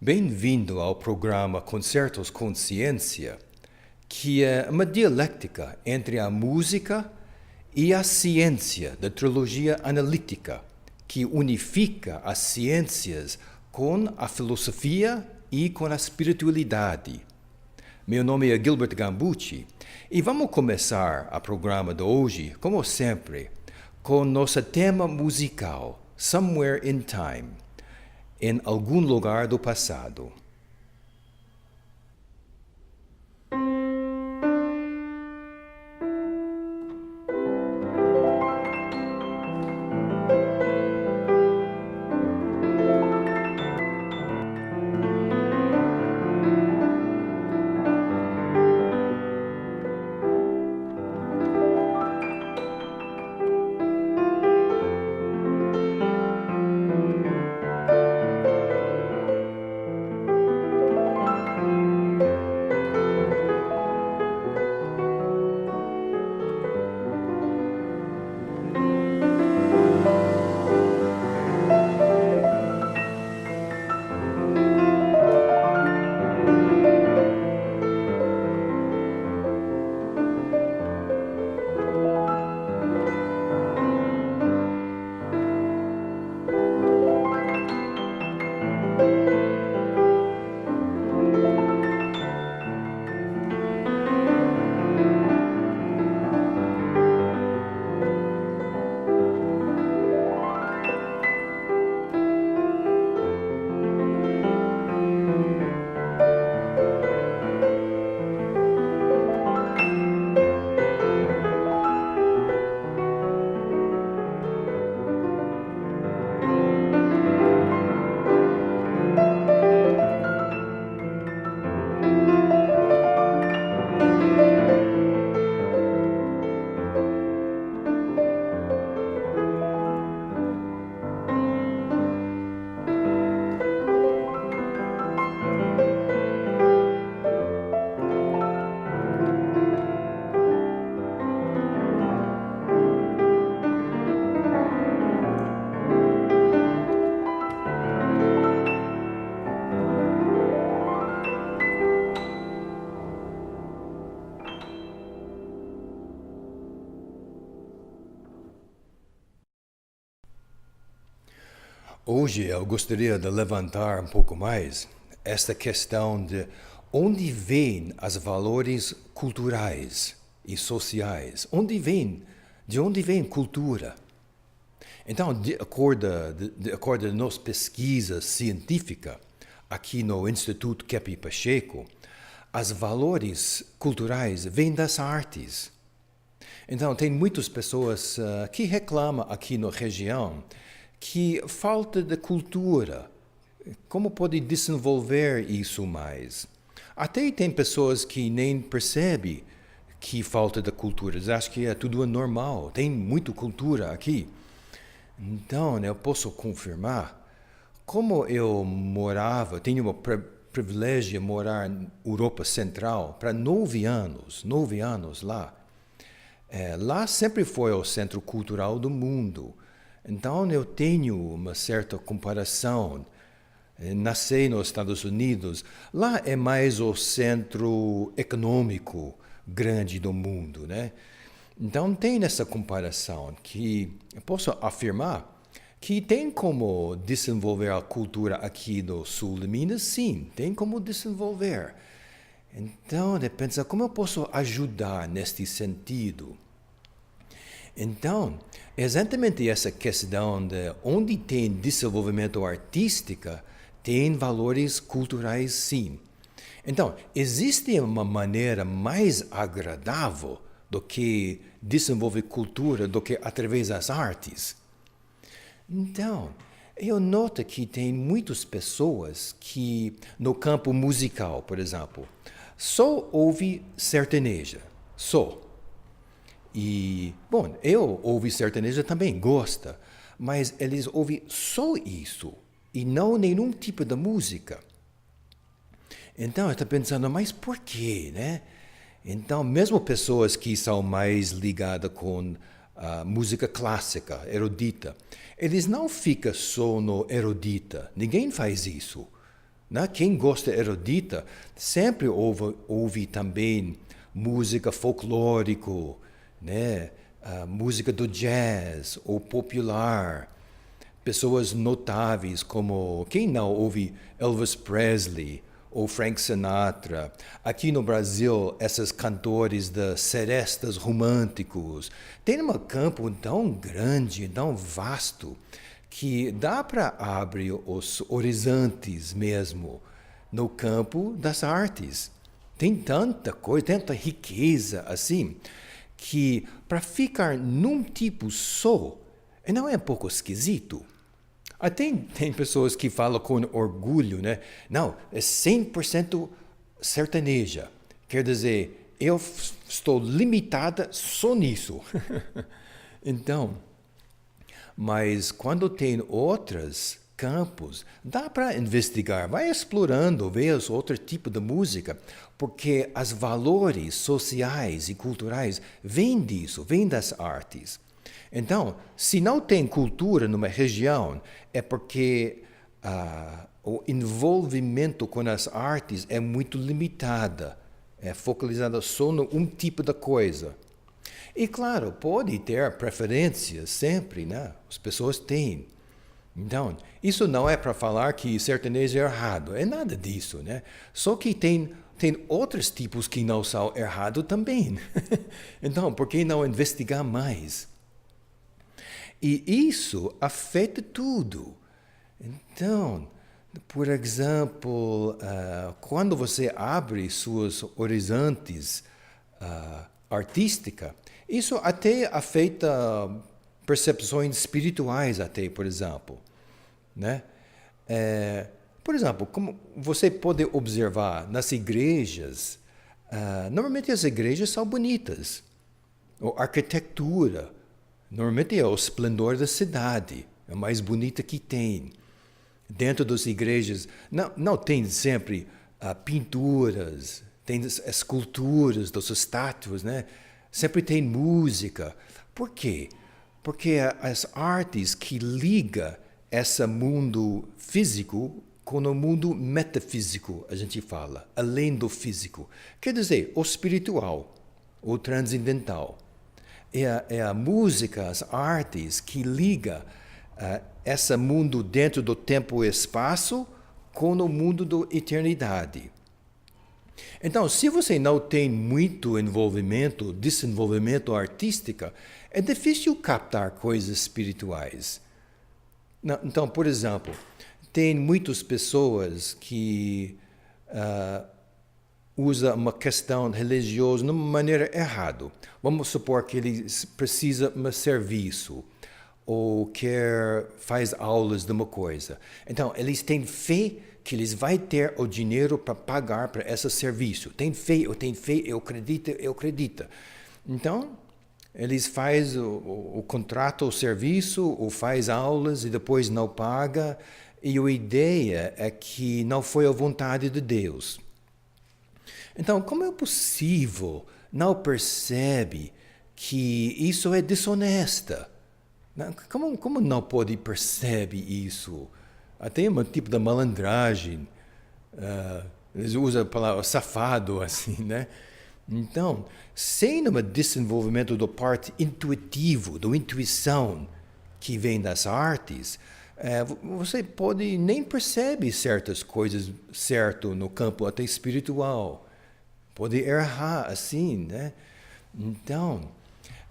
Bem-vindo ao programa Concertos com Ciência, que é uma dialética entre a música e a ciência da trilogia analítica, que unifica as ciências com a filosofia e com a espiritualidade. Meu nome é Gilbert Gambucci e vamos começar o programa de hoje, como sempre, com nosso tema musical, Somewhere in Time, em algum lugar do passado. Hoje eu gostaria de levantar um pouco mais esta questão de onde vêm os valores culturais e sociais, de onde vem cultura. Então, de acordo com nossa pesquisa científica aqui no Instituto Kepi Pacheco, os valores culturais vêm das artes. Então, tem muitas pessoas que reclamam aqui na região que falta de cultura, como pode desenvolver isso mais? Até tem pessoas que nem percebem que falta de cultura, eles acham que é tudo normal, tem muita cultura aqui. Então, eu posso confirmar, como eu tinha o privilégio de morar na Europa Central para 9 anos lá. Lá sempre foi o centro cultural do mundo. Então, eu tenho uma certa comparação. Nasci nos Estados Unidos, lá é mais o centro econômico grande do mundo, né? Então, tem essa comparação que eu posso afirmar que tem como desenvolver a cultura aqui no sul de Minas, sim, tem como desenvolver. Então, eu penso, como eu posso ajudar neste sentido? Então, exatamente essa questão de onde tem desenvolvimento artístico, tem valores culturais sim. Então, existe uma maneira mais agradável do que desenvolver cultura do que através das artes? Então, eu noto que tem muitas pessoas que, no campo musical, por exemplo, só ouvem sertaneja, só. E, bom, eu ouvi sertaneja também, gosta, mas eles ouvem só isso e não nenhum tipo de música. Então, eu estou pensando, mas por quê, né? Então, mesmo pessoas que são mais ligadas com a música clássica, erudita, eles não ficam só no erudita, ninguém faz isso. Né? Quem gosta erudita sempre ouve também música folclórico, né? Música do jazz ou popular. Pessoas notáveis como quem não ouve Elvis Presley ou Frank Sinatra. Aqui no Brasil, esses cantores de serestas românticos. Tem um campo tão grande, tão vasto, que dá para abrir os horizontes mesmo no campo das artes. Tem tanta coisa, tanta riqueza assim, que para ficar num tipo só, não é um pouco esquisito? Tem pessoas que falam com orgulho, né? Não, é 100% sertaneja. Quer dizer, eu estou limitada só nisso. Então, mas quando tem outros campos, dá para investigar, vai explorando, ver os outros tipos de música, porque os valores sociais e culturais vêm disso, vêm das artes. Então, se não tem cultura numa região, é porque o envolvimento com as artes é muito limitado, é focalizado só num tipo de coisa. E claro, pode ter preferências sempre, né? As pessoas têm. Então, isso não é para falar que sertanejo é errado, é nada disso, né? Só que tem outros tipos que não são errados também. Então, por que não investigar mais? E isso afeta tudo. Então, por exemplo, quando você abre seus horizontes artísticos, isso até afeta percepções espirituais até, por exemplo. Né? Por exemplo, como você pode observar nas igrejas, normalmente as igrejas são bonitas. A arquitetura, normalmente é o esplendor da cidade, é a mais bonita que tem. Dentro das igrejas, não tem sempre pinturas, tem esculturas das estátuas, né? Sempre tem música. Por quê? Porque as artes que ligam esse mundo físico com o mundo metafísico, a gente fala, além do físico. Quer dizer, o espiritual, o transcendental. É a música, as artes que liga esse mundo dentro do tempo e espaço com o mundo da eternidade. Então, se você não tem muito desenvolvimento artístico, é difícil captar coisas espirituais. Então, por exemplo, tem muitas pessoas que usa uma questão religiosa de uma maneira errada. Vamos supor que ele precisa de um serviço ou faz aulas de uma coisa. Então, eles têm fé que eles vão ter o dinheiro para pagar para esse serviço. Tem fé, eu acredito. Então, eles fazem o contrato, o serviço, ou faz aulas e depois não paga. E a ideia é que não foi a vontade de Deus. Então, como é possível não percebe que isso é desonesta? Como não pode perceber isso? Até um tipo de malandragem. Eles usam a palavra safado, assim, né? Então, sem um desenvolvimento da parte intuitivo, da intuição que vem das artes, você pode nem perceber certas coisas certo no campo até espiritual. Pode errar assim, né? Então,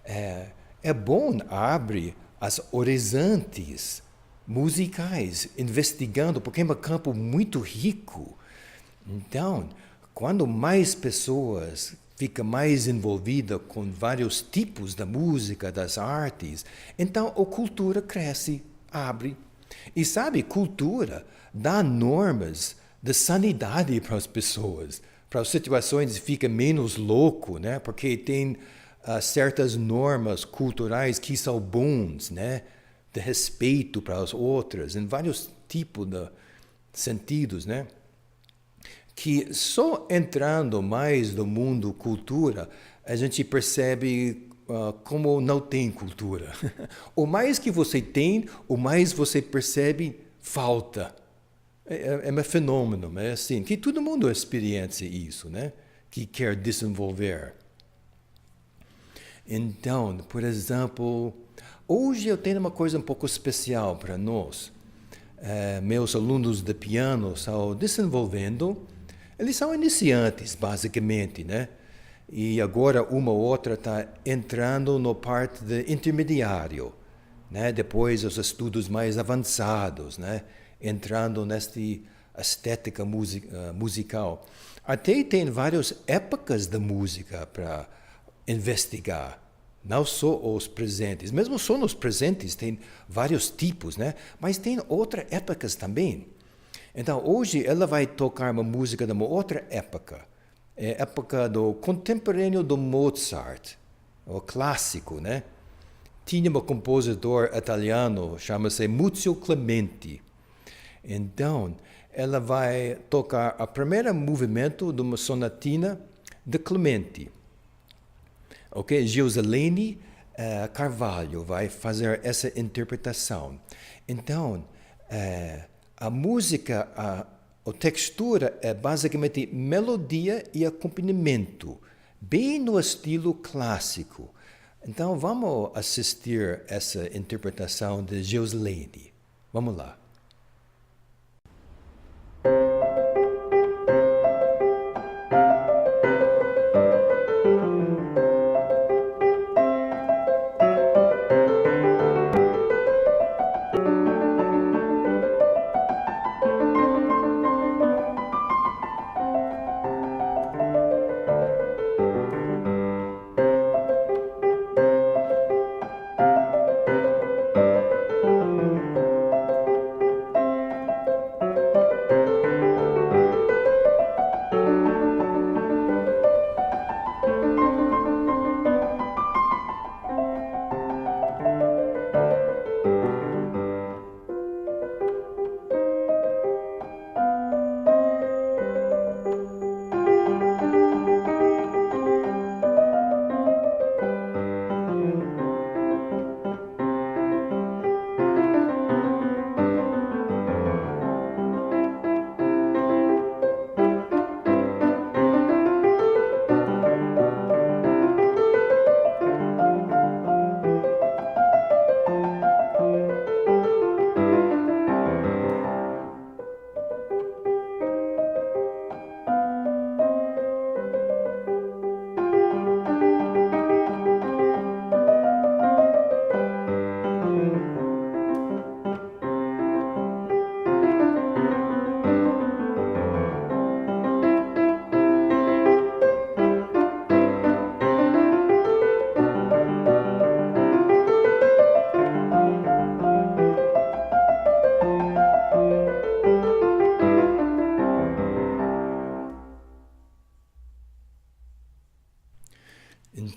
é bom abrir as horizontes musicais, investigando, porque é um campo muito rico. Então, quando mais pessoas ficam mais envolvidas com vários tipos da música, das artes, então a cultura cresce, abre. E sabe, cultura dá normas de sanidade para as pessoas, para as situações ficar menos louco, né? Porque tem certas normas culturais que são bons, né? De respeito para as outras, em vários tipos de sentidos, né? Que só entrando mais no mundo cultura, a gente percebe como não tem cultura. O mais que você tem, o mais você percebe falta. É um fenômeno, é assim, que todo mundo experiencia isso, né? Que quer desenvolver. Então, por exemplo, hoje eu tenho uma coisa um pouco especial para nós. Meus alunos de piano estão desenvolvendo, eles são iniciantes, basicamente, né? E agora uma ou outra está entrando na parte de intermediário, né? Depois os estudos mais avançados, né? Entrando nesta estética musical. Até tem várias épocas da música para investigar. Não só os presentes, mesmo só nos presentes tem vários tipos, né? Mas tem outras épocas também. Então, hoje ela vai tocar uma música de uma outra época. É a época do contemporâneo do Mozart, o clássico, né? Tinha um compositor italiano, chama-se Muzio Clementi. Então, ela vai tocar o primeiro movimento de uma sonatina de Clementi. Ok? Gioselene Carvalho vai fazer essa interpretação. Então, a música, a textura é basicamente melodia e acompanhamento, bem no estilo clássico. Então, vamos assistir essa interpretação de Gioselene. Vamos lá.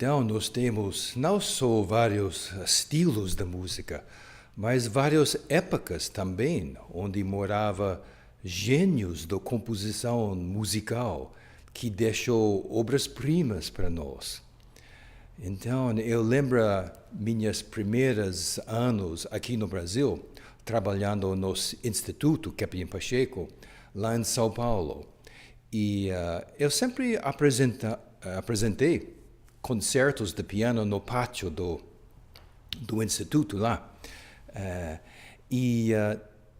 Então, nós temos não só vários estilos da música, mas várias épocas também, onde morava gênios da composição musical, que deixou obras-primas para nós. Então, eu lembro minhas primeiros anos aqui no Brasil, trabalhando no Instituto Kepler Pacheco, lá em São Paulo. E eu sempre apresentei concertos de piano no pátio do Instituto lá.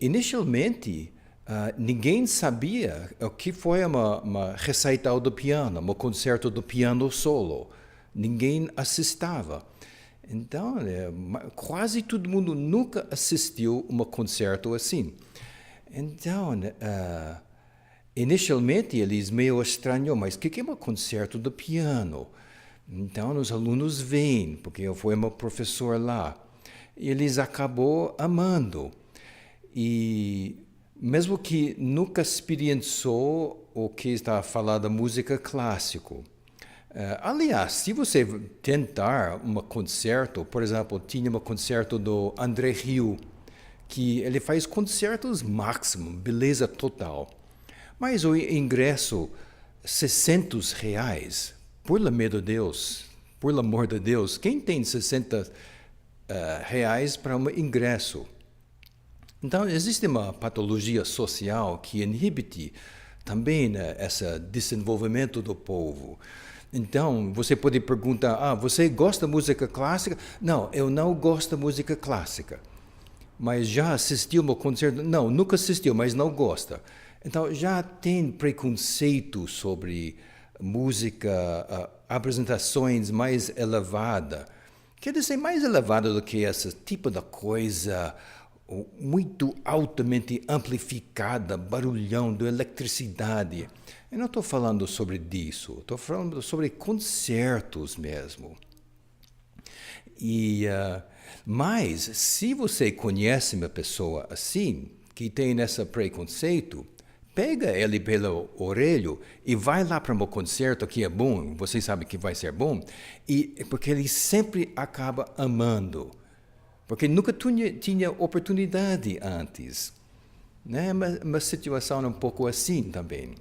Inicialmente, ninguém sabia o que foi uma recital do piano, um concerto do piano solo. Ninguém assistava. Então, quase todo mundo nunca assistiu a um concerto assim. Então, inicialmente eles meio estranhou, mas o que é um concerto do piano? Então, os alunos vêm, porque eu fui meu professor lá. E eles acabou amando. E mesmo que nunca experienciou o que está falando da música clássica. Aliás, se você tentar um concerto, por exemplo, tinha um concerto do André Rieu, que ele faz concertos máximo, beleza total. Mas o ingresso, R$600, por amor de Deus, quem tem 60 reais para um ingresso? Então, existe uma patologia social que inibe também, né, esse desenvolvimento do povo. Então, você pode perguntar, você gosta de música clássica? Não, eu não gosto de música clássica. Mas já assistiu a um concerto? Não, nunca assistiu, mas não gosta. Então, já tem preconceito sobre música, apresentações mais elevadas. Quer dizer, mais elevada do que esse tipo de coisa muito altamente amplificada, barulhão, de eletricidade. Eu não estou falando sobre isso, estou falando sobre concertos mesmo. Mas, se você conhece uma pessoa assim, que tem esse preconceito, pega ele pelo orelho e vai lá para um concerto que é bom, você sabe que vai ser bom, porque ele sempre acaba amando. Porque nunca tinha oportunidade antes. Né? Uma situação um pouco assim também.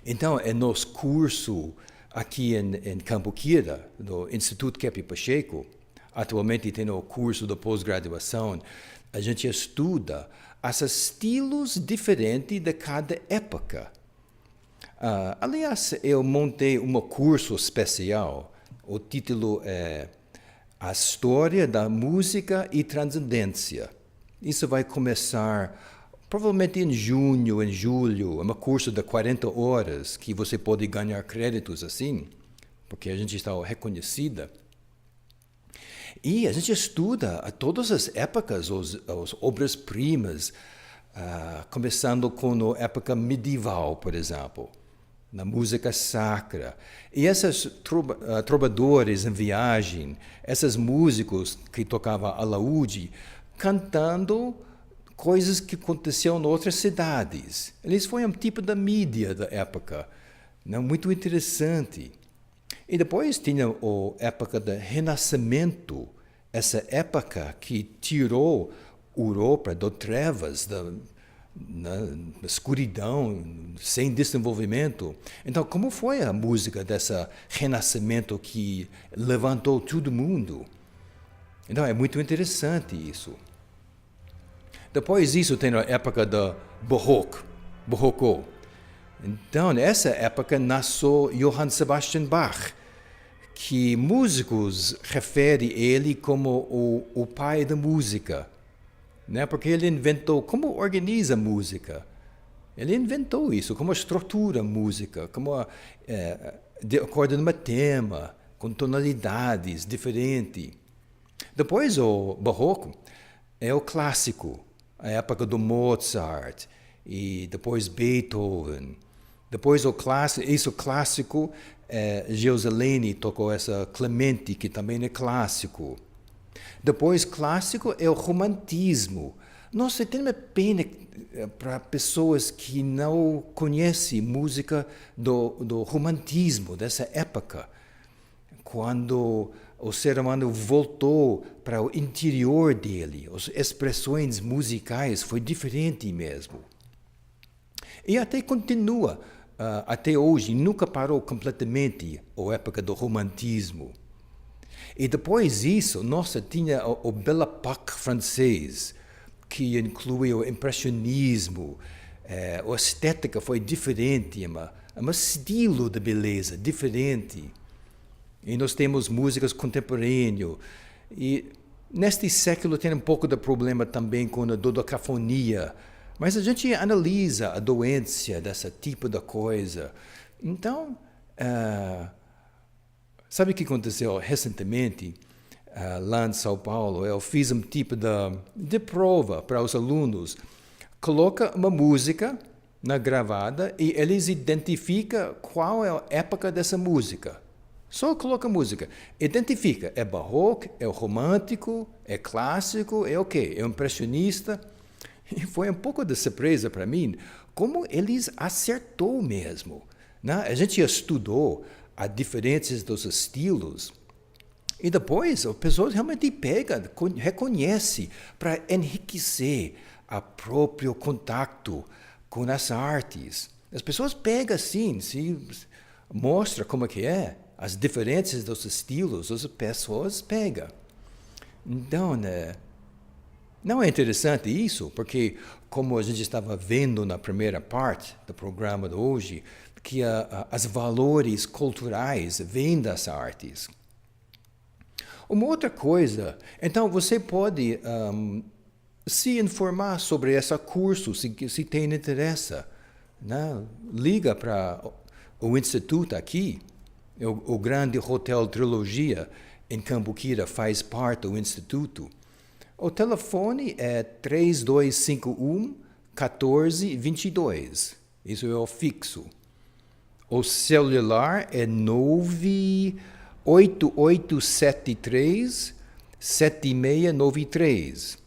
Então, é nosso curso aqui em Cambuquira, do Instituto Kepi Pacheco, atualmente tem o curso de pós-graduação, a gente estuda os estilos diferentes de cada época. Aliás, eu montei um curso especial, o título é A História da Música e Transcendência. Isso vai começar provavelmente em junho, em julho, é um curso de 40 horas que você pode ganhar créditos assim, porque a gente está reconhecida. E a gente estuda todas as épocas, as obras-primas, começando com a época medieval, por exemplo, na música sacra. E esses trovadores em viagem, esses músicos que tocavam alaúde, cantando coisas que aconteciam em outras cidades. Eles foram um tipo da mídia da época, não? Muito interessante. E depois tinha a época do Renascimento, essa época que tirou a Europa das trevas, da escuridão, sem desenvolvimento. Então, como foi a música desse Renascimento que levantou todo mundo? Então, é muito interessante isso. Depois disso, tem a época do Barroco. Então, nessa época, nasceu Johann Sebastian Bach, que músicos referem ele como o pai da música, né? Porque ele inventou como organiza a música. Ele inventou isso, como estrutura a música, como de acordo com um tema, com tonalidades diferentes. Depois, o Barroco é o clássico, a época do Mozart, e depois Beethoven. Depois isso clássico, Geuseleni tocou essa Clementi, que também é clássico. Depois clássico é o romantismo. Nossa, tem uma pena para pessoas que não conhecem música do romantismo, dessa época, quando o ser humano voltou para o interior dele, as expressões musicais foi diferente mesmo. E até continua, até hoje, nunca parou completamente a época do romantismo. E depois disso, tinha o Belle Époque francês, que inclui o impressionismo, a estética foi diferente, um estilo de beleza diferente. E nós temos músicas contemporâneas. E neste século tem um pouco de problema também com a dodecafonia. Mas a gente analisa a doença desse tipo de coisa. Então, sabe o que aconteceu recentemente? Lá em São Paulo, eu fiz um tipo de prova para os alunos. Coloca uma música na gravada e eles identificam qual é a época dessa música. Só coloca música. Identifica. É barroco, é romântico, é clássico, é o quê? É impressionista. E foi um pouco de surpresa para mim como eles acertou mesmo. Né? A gente estudou as diferenças dos estilos e depois as pessoas realmente pegam, reconhecem para enriquecer o próprio contato com as artes. As pessoas pegam assim, mostra como que é. As diferenças dos estilos, as pessoas pegam. Então, Não é interessante isso? Porque, como a gente estava vendo na primeira parte do programa de hoje, que as valores culturais vêm das artes. Uma outra coisa, então você pode se informar sobre esse curso, se tem interesse. Né? Liga para o Instituto aqui, o Grande Hotel Trilogia em Cambuquira faz parte do Instituto. O telefone é 3251-1422. Isso é o fixo. O celular é 98873-7693.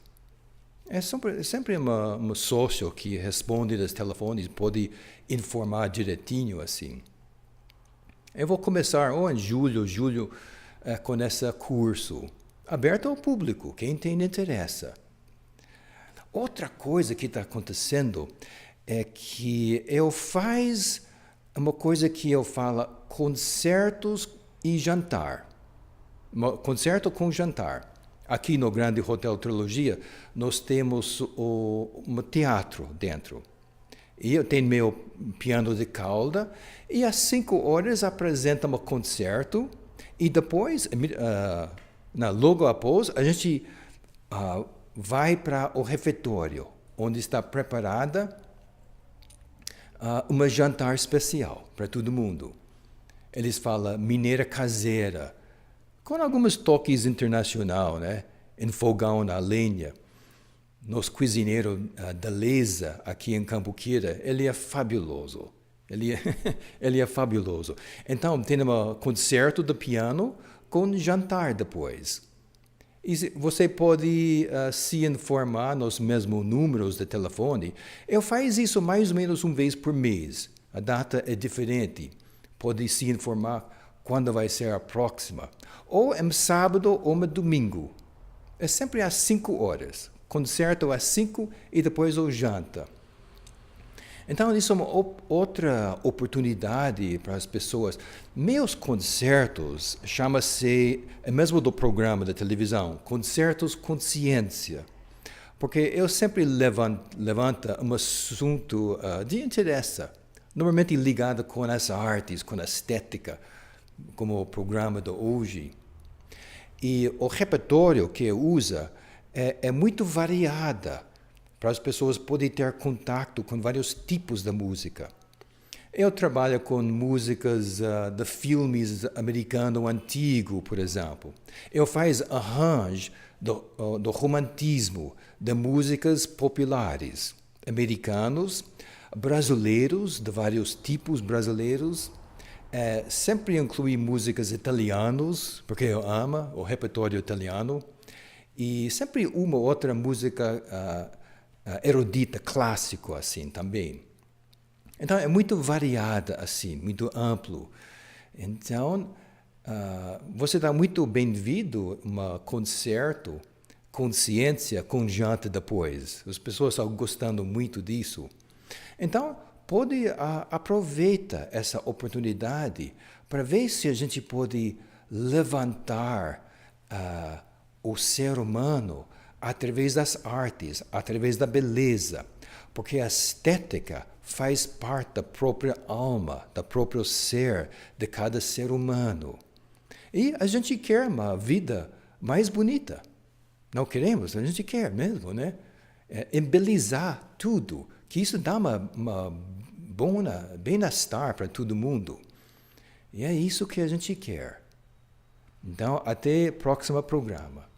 É sempre uma sócio que responde dos telefones, pode informar direitinho assim. Eu vou começar em julho, com esse curso. Aberto ao público, quem tem interesse. Outra coisa que está acontecendo é que eu faço uma coisa que eu falo concertos e jantar. Concerto com jantar. Aqui no Grande Hotel Trilogia, nós temos um teatro dentro. E eu tenho meu piano de cauda, e às 5 horas apresenta um concerto, e depois, logo após, a gente vai para o refeitório, onde está preparada uma jantar especial para todo mundo. Eles falam mineira caseira, com alguns toques internacionais, né? Em fogão a lenha. Nosso cozinheiro da Lesa, aqui em Cambuquira, ele é fabuloso. Ele é fabuloso. Então, tem um concerto de piano com jantar depois. E você pode se informar nos mesmos números de telefone. Eu faço isso mais ou menos uma vez por mês. A data é diferente. Pode se informar quando vai ser a próxima. Ou é sábado ou é domingo. É sempre às 5 horas. Concerto às 5 e depois o janta. Então, isso é uma outra oportunidade para as pessoas. Meus concertos chama-se, mesmo do programa da televisão, Concertos Consciência. Porque eu sempre levanto um assunto de interesse, normalmente ligado com as artes, com a estética, como o programa de hoje. E o repertório que eu uso é muito variado, para as pessoas poderem ter contato com vários tipos de música. Eu trabalho com músicas de filmes americanos antigos, por exemplo. Eu faço arranjo do romantismo, de músicas populares americanos, brasileiros, de vários tipos brasileiros. Sempre inclui músicas italianas, porque eu amo o repertório italiano. E sempre uma outra música erudita, clássico, assim, também. Então, é muito variada, assim, muito amplo. Então, você está muito bem-vindo a um concerto, consciência com janta depois. As pessoas estão gostando muito disso. Então, pode aproveitar essa oportunidade para ver se a gente pode levantar o ser humano através das artes, através da beleza, porque a estética faz parte da própria alma, do próprio ser de cada ser humano. E a gente quer uma vida mais bonita. Não queremos, a gente quer mesmo, né? Embelezar tudo, que isso dá uma boa bem-estar para todo mundo. E é isso que a gente quer. Então, até o próximo programa.